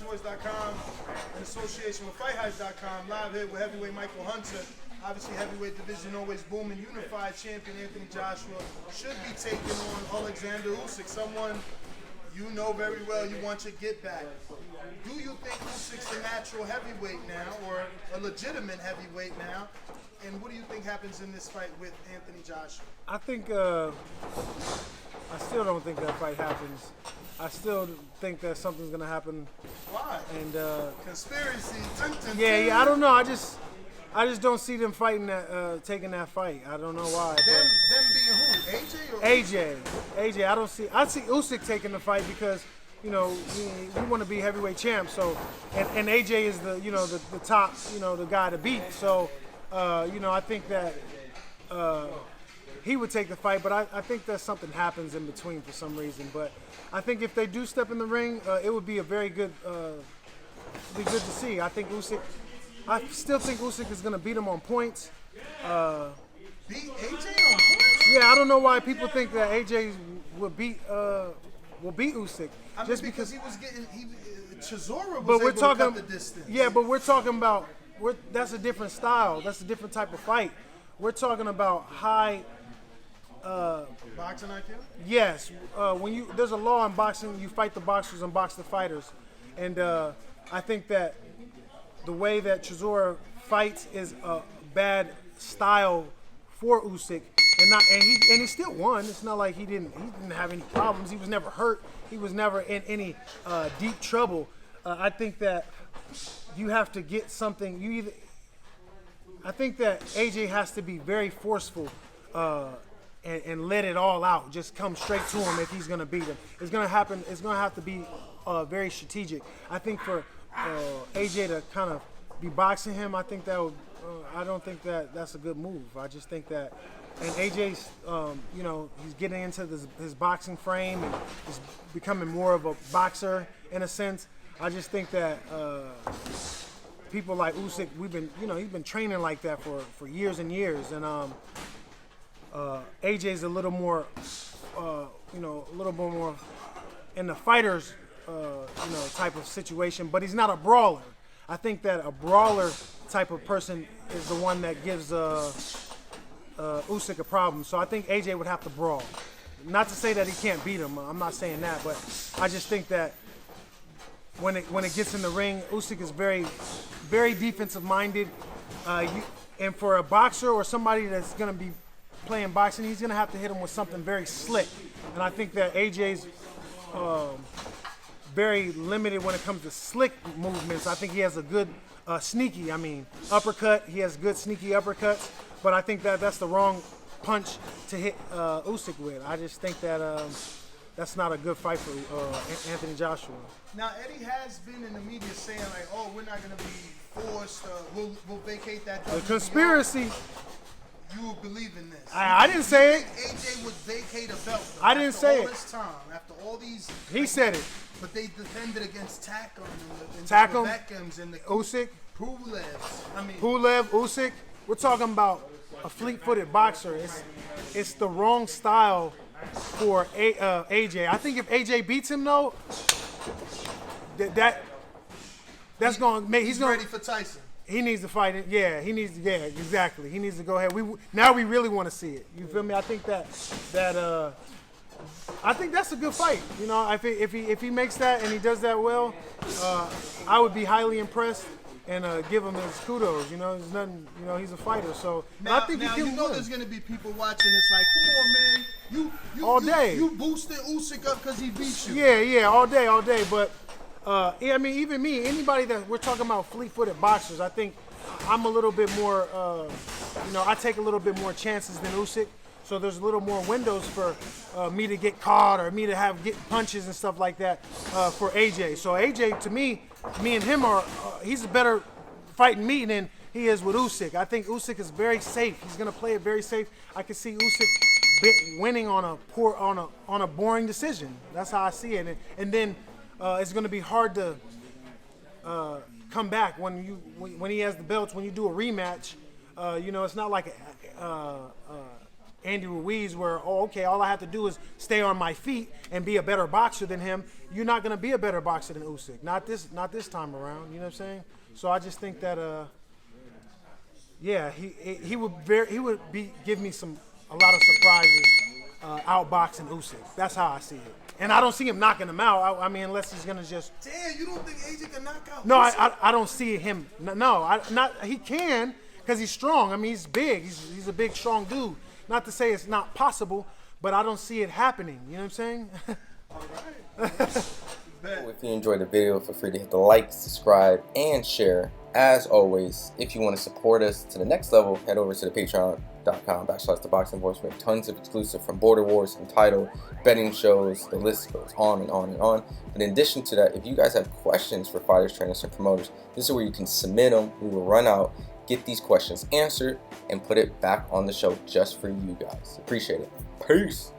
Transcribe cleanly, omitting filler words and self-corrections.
ThaBoxingvoice.com in association with FightHype.com. Live here with heavyweight Michael Hunter. Obviously, heavyweight division always booming. Unified champion Anthony Joshua should be taking on Oleksandr Usyk, someone you know very well you want your get back. Do you think Usyk's a natural heavyweight now, or a legitimate heavyweight now? And what do you think happens in this fight with Anthony Joshua? I think, I still don't think that fight happens. I still think that something's going to happen. Why? And conspiracy. Yeah, I don't know. I just don't see them fighting that, taking that fight. I don't know why. Them being who? AJ or AJ. I see Usyk taking the fight because, you know, we want to be heavyweight champ. So, and AJ is the top, the guy to beat. So, I think that he would take the fight, but I think that something happens in between for some reason. But I think if they do step in the ring, it would be a very good, be good to see. I still think Usyk is going to beat him on points. Beat AJ on points? Yeah, I don't know why people think that AJ will beat Usyk. Because he was getting Chisora was but we're able talking, to cut the distance. Yeah, but we're talking about that's a different style. That's a different type of fight. We're talking about high. Boxing IQ? Yes. There's a law in boxing, you fight the boxers and box the fighters, and I think that the way that Chisora fights is a bad style for Usyk, and he still won. It's not like he didn't have any problems. He was never hurt. He was never in any deep trouble. I think that you have to get something. I think that AJ has to be very forceful and let it all out. Just come straight to him if he's going to beat him. It's going to happen. It's going to have to be very strategic. I think for AJ to kind of be boxing him, I think that would. I don't think that that's a good move. I just think that, and AJ's, he's getting into his boxing frame and he's becoming more of a boxer in a sense. I just think that people like Usyk, he's been training like that for years and years, and AJ's a little more, a little bit more in the fighter's, type of situation, but he's not a brawler. I think that a brawler type of person is the one that gives Usyk a problem. So I think AJ would have to brawl. Not to say that he can't beat him. I'm not saying that, but I just think that when it gets in the ring, Usyk is very, very defensive minded. And for a boxer or somebody that's going to be playing boxing, he's going to have to hit him with something very slick. And I think that AJ's very limited when it comes to slick movements. I think he has a good sneaky, uppercut. He has good sneaky uppercuts, but I think that that's the wrong punch to hit Usyk with. I just think that that's not a good fight for Anthony Joshua. Now, Eddie has been in the media saying like, "Oh, we're not going to be forced. We'll vacate that." The conspiracy. You believe in this? I didn't say it. AJ would vacate a belt. I didn't say it. After all this time, after all these. He said it. But they defended against Takum and Takum, Beckham's and the Usyk, Pulev, Usyk. We're talking about a fleet-footed boxer. It's the wrong style for AJ. I think if AJ beats him though, that's going to make he's ready for Tyson. He needs to fight it. Yeah, he needs. Yeah, exactly. He needs to go ahead. Now we really want to see it. You feel me? I think I think that's a good fight. If he makes that and he does that well, I would be highly impressed and give him his kudos. There's nothing. He's a fighter. So now, I think he can win. There's going to be people watching this like, come on, man, you all day. You boosted Usyk up because he beat you. Yeah, all day. But even me, anybody that we're talking about fleet-footed boxers, I think I'm a little bit more. I take a little bit more chances than Usyk. So there's a little more windows for me to get caught or me to get punches and stuff like that for AJ. So AJ, to me and him he's a better fighting me than he is with Usyk. I think Usyk is very safe. He's going to play it very safe. I can see Usyk winning on a boring decision. That's how I see it. And then it's going to be hard to come back when he has the belts. When you do a rematch, it's not like Andy Ruiz, where, oh, okay, all I have to do is stay on my feet and be a better boxer than him. You're not gonna be a better boxer than Usyk. Not this time around. You know what I'm saying? So I just think that yeah, he would give me a lot of surprises outboxing Usyk. That's how I see it. And I don't see him knocking him out. I mean, unless he's gonna just. Damn, you don't think AJ can knock out? No, Usyk? I don't see him. No, he can because he's strong. I mean, he's big. He's a big, strong dude. Not to say it's not possible, but I don't see it happening. You know what I'm saying? All right. If you enjoyed the video, feel free to hit the like, subscribe, and share. As always, if you want to support us to the next level, head over to the patreon.com/ThaBoxingVoice. We have tons of exclusive from Border Wars, Entitled, betting shows, the list goes on and on and on. But in addition to that, if you guys have questions for fighters, trainers, and promoters, this is where you can submit them. We will run out, get these questions answered, and put it back on the show just for you guys. Appreciate it. Peace.